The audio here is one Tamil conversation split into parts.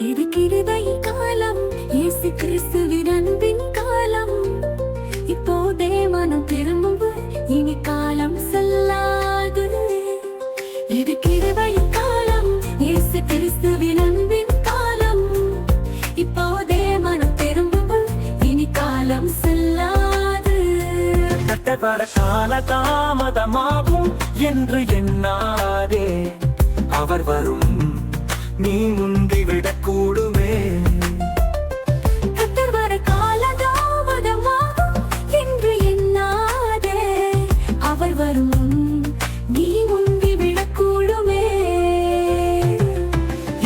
இது கிருபை காலம், இயேசு கிறிஸ்துவின் அன்பின் காலம். இப்போதே மனம் திரும்பும், இனி காலம் செல்லாது. இது கிருபை காலம், இயேசு கிறிஸ்துவின் அன்பின் காலம். இப்போதே மனம் திரும்பும், இனி காலம் செல்லாது. கட்டப்பட கால தாமதமாகும் என்று எண்ணாதே. அவர் வரும், நீ முந்திவிடக் கூடுமே. கர்த்தர் வர கால தாமதமாகும் என்று எண்ணாதே. அவர் வரும், நீ முந்திவிடக் கூடுமே.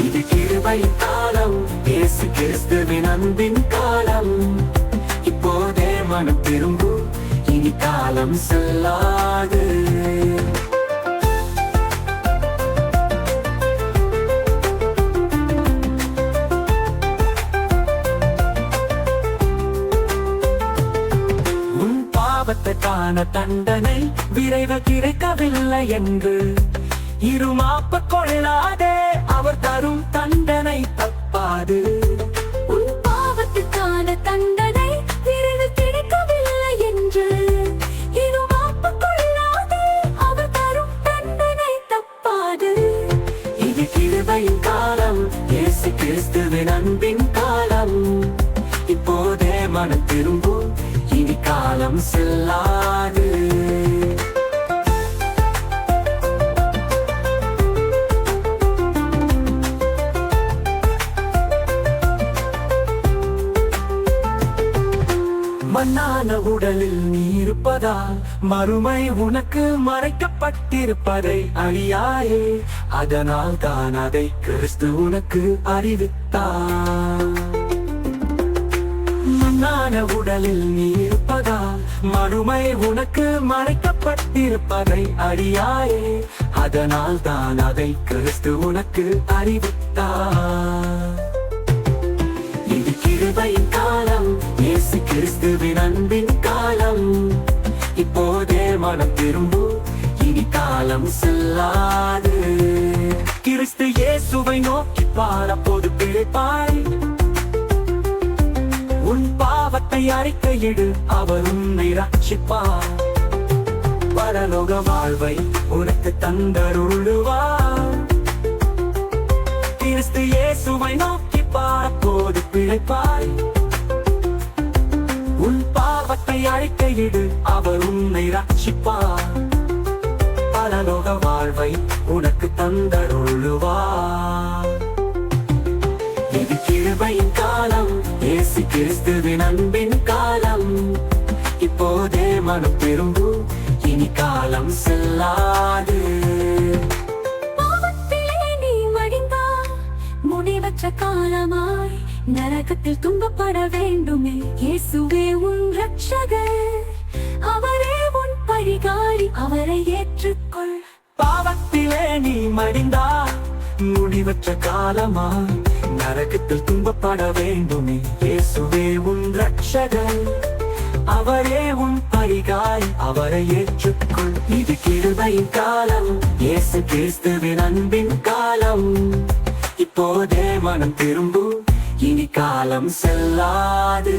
இது கிருபை காலம், இயேசு கிறிஸ்துவின் அன்பின் காலம். இப்போதே மனம் திரும்பு, இனி காலம் செல்லாது. பாவத்துக்கான தண்டனை விரைவு கிடைக்கவில்லை என்று இருமாப்ப கொள்ளாதே. அவர் தரும் தண்டனை தப்பாது. உன் பாவத்துக்கான தண்டனை விரைவு கிடைக்கவில்லை என்று இருமாப்பு கொள்ளாதே. அவர் தரும் தண்டனை தப்பாது. இது கிருபையின் காலம், இயேசு கிறிஸ்துவின் அன்பின் காலம். இப்போதே மனம் திரும்பு, இனி காலம் செல்லாது. மண்ணான உடலில் நீ இருப்பதால் மறுமை உனக்கு மறைக்கப்பட்டிருப்பதை அறியாயே. அதனால் தான் அதை கிறிஸ்து உனக்கு அறிவித்தார். மண்ணான உடலில் நீ இருப்பதால் மறுமை உனக்கு மறைக்கப்பட்டிருப்பதை அறியாயே. அதனால் தான் அதை கிறிஸ்து உனக்கு அறிவித்தார். இது கிருபையின் காலம், இயேசு கிறிஸ்துவின் அன்பின் காலம். இப்போதே மனம் திரும்பு, இனி காலம் செல்லாது. கிறிஸ்து இயேசுவை நோக்கி பார், அப்போது பிழைப்பாய். உன் பாவத்தை அறிக்கையிடு, அவர் உன்னை ரட்சிப்பார். பரலோக வாழ்வை உனக்கு தந்தருளுவார். கிறிஸ்து இயேசுவை நோக்கி பார், அப்போது பிழைப்பாய். உன் பாவத்தை அறிக்கையிடு, அவர் உன்னை ரட்சிப்பார். பரலோக வாழ்வை உனக்கு தந்தருளுவார். இது கிருபையின் காலம், இயேசு கிறிஸ்துவின் அன்பின் காலம். இப்போதே மனம் திரும்பு, இனி காலம் செல்லாது. பாவத்திலே நீ மடிந்தால் முடிவற்ற காலமாய் நரகத்தில் துன்பப்பட வேண்டுமே. இயேசுவே உன் ரட்சகர், அவரே உன் பரிகாரி, அவரை ஏற்றுக்கொள். பாவத்திலே நீ மடிந்தால் முடிவற்ற காலமாய் நரகத்தில் துன்பப்பட வேண்டுமே. இயேசுவே உன் ரட்சகர், அவரே உன் பரிகாரி, அவரை ஏற்றுக்கொள். இது கிருபையின் காலம், இயேசு கிறிஸ்துவின் அன்பின் காலம். இப்போதே மனம் திரும்பு, இனி காலம் செல்லாது.